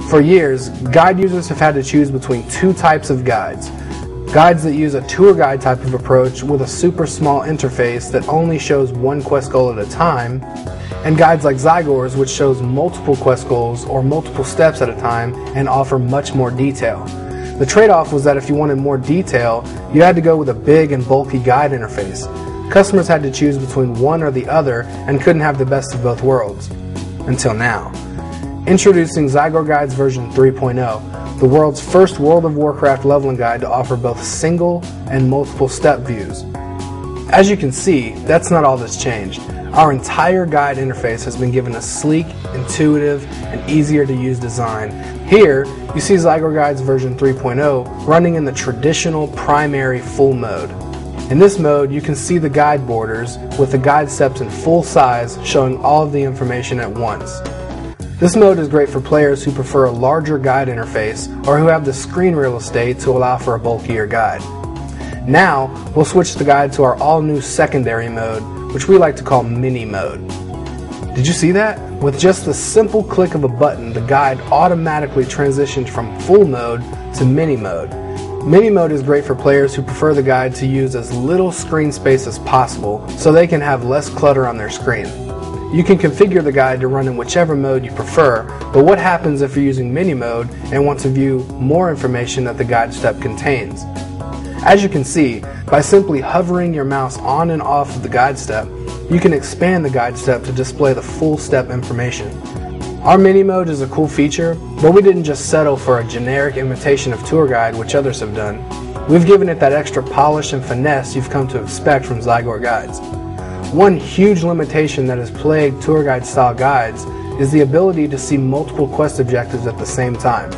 For years, guide users have had to choose between two types of guides. Guides that use a tour guide type of approach with a super small interface that only shows one quest goal at a time, and guides like Zygors, which shows multiple quest goals or multiple steps at a time and offer much more detail. The trade-off was that if you wanted more detail, you had to go with a big and bulky guide interface. Customers had to choose between one or the other and couldn't have the best of both worlds. Until now. Introducing Zygor Guides version 3.0, the world's first World of Warcraft leveling guide to offer both single and multiple step views. As you can see, that's not all that's changed. Our entire guide interface has been given a sleek, intuitive, and easier to use design. Here, you see Zygor Guides version 3.0 running in the traditional primary full mode. In this mode, you can see the guide borders with the guide steps in full size showing all of the information at once. This mode is great for players who prefer a larger guide interface or who have the screen real estate to allow for a bulkier guide. Now, we'll switch the guide to our all-new secondary mode, which we like to call Mini Mode. Did you see that? With just the simple click of a button, the guide automatically transitioned from full mode to Mini Mode. Mini Mode is great for players who prefer the guide to use as little screen space as possible so they can have less clutter on their screen. You can configure the guide to run in whichever mode you prefer, but what happens if you're using Mini Mode and want to view more information that the guide step contains? As you can see, by simply hovering your mouse on and off of the guide step, you can expand the guide step to display the full step information. Our Mini Mode is a cool feature, but we didn't just settle for a generic imitation of Tour Guide, which others have done. We've given it that extra polish and finesse you've come to expect from Zygor Guides. One huge limitation that has plagued Tour Guide style guides is the ability to see multiple quest objectives at the same time.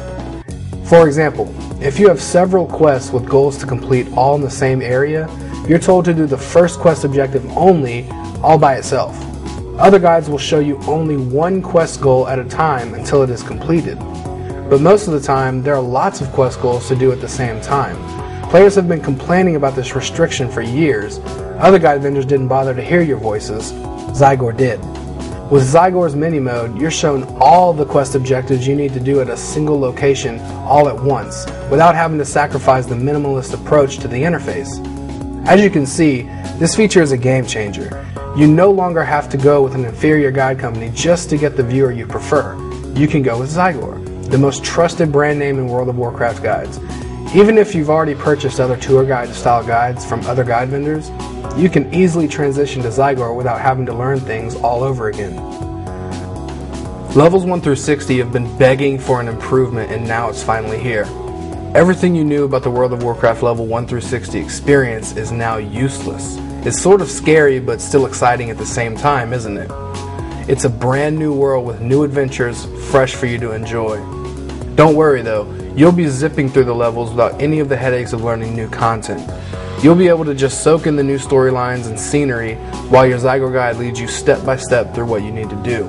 For example, if you have several quests with goals to complete all in the same area, you're told to do the first quest objective only, all by itself. Other guides will show you only one quest goal at a time until it is completed. But most of the time, there are lots of quest goals to do at the same time. Players have been complaining about this restriction for years. Other guide vendors didn't bother to hear your voices. Zygor did. With Zygor's Mini Mode, you're shown all the quest objectives you need to do at a single location all at once, without having to sacrifice the minimalist approach to the interface. As you can see, this feature is a game changer. You no longer have to go with an inferior guide company just to get the viewer you prefer. You can go with Zygor, the most trusted brand name in World of Warcraft guides. Even if you've already purchased other tour guide style guides from other guide vendors, you can easily transition to Zygor without having to learn things all over again. Levels 1 through 60 have been begging for an improvement, and now it's finally here. Everything you knew about the World of Warcraft level 1 through 60 experience is now useless. It's sort of scary but still exciting at the same time, isn't it? It's a brand new world with new adventures fresh for you to enjoy. Don't worry though, you'll be zipping through the levels without any of the headaches of learning new content. You'll be able to just soak in the new storylines and scenery while your Zygor guide leads you step by step through what you need to do.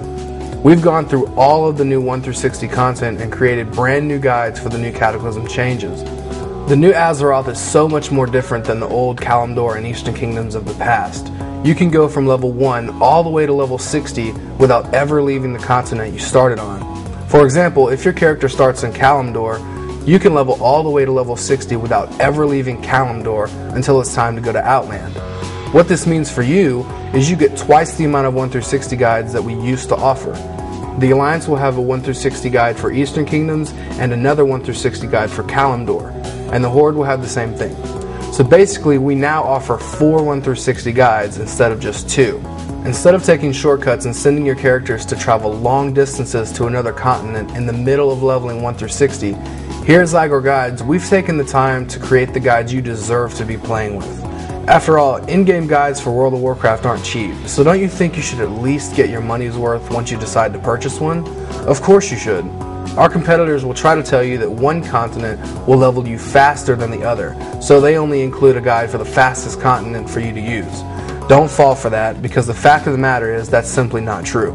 We've gone through all of the new 1 through 60 content and created brand new guides for the new Cataclysm changes. The new Azeroth is so much more different than the old Kalimdor and Eastern Kingdoms of the past. You can go from level 1 all the way to level 60 without ever leaving the continent you started on. For example, if your character starts in Kalimdor, you can level all the way to level 60 without ever leaving Kalimdor until it's time to go to Outland. What this means for you is you get twice the amount of 1 through 60 guides that we used to offer. The Alliance will have a 1 through 60 guide for Eastern Kingdoms and another 1 through 60 guide for Kalimdor, and the Horde will have the same thing. So basically, we now offer 4 1 through 60 guides instead of just 2. Instead of taking shortcuts and sending your characters to travel long distances to another continent in the middle of leveling 1 through 60, here at Zygor Guides, we've taken the time to create the guides you deserve to be playing with. After all, in-game guides for World of Warcraft aren't cheap, so don't you think you should at least get your money's worth once you decide to purchase one? Of course you should. Our competitors will try to tell you that one continent will level you faster than the other, so they only include a guide for the fastest continent for you to use. Don't fall for that, because the fact of the matter is that's simply not true.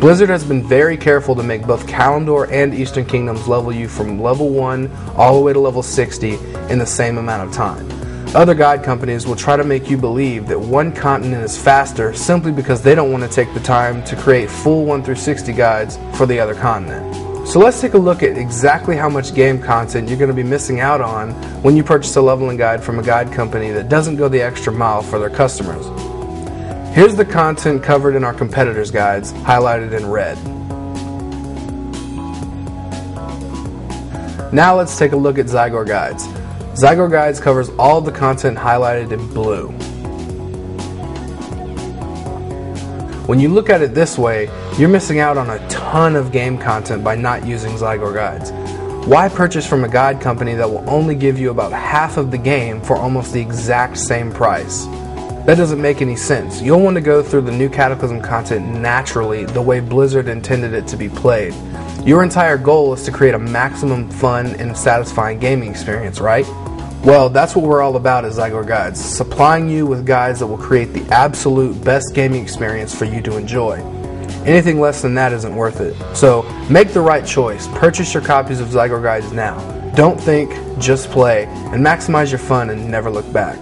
Blizzard has been very careful to make both Kalimdor and Eastern Kingdoms level you from level 1 all the way to level 60 in the same amount of time. Other guide companies will try to make you believe that one continent is faster simply because they don't want to take the time to create full 1 through 60 guides for the other continent. So let's take a look at exactly how much game content you're going to be missing out on when you purchase a leveling guide from a guide company that doesn't go the extra mile for their customers. Here's the content covered in our competitors' guides, highlighted in red. Now let's take a look at Zygor Guides. Zygor Guides covers all the content highlighted in blue. When you look at it this way, you're missing out on a ton of game content by not using Zygor Guides. Why purchase from a guide company that will only give you about half of the game for almost the exact same price? That doesn't make any sense. You'll want to go through the new Cataclysm content naturally, the way Blizzard intended it to be played. Your entire goal is to create a maximum fun and satisfying gaming experience, right? Well, that's what we're all about at Zygor Guides, supplying you with guides that will create the absolute best gaming experience for you to enjoy. Anything less than that isn't worth it. So make the right choice. Purchase your copies of Zygor Guides now. Don't think, just play, and maximize your fun and never look back.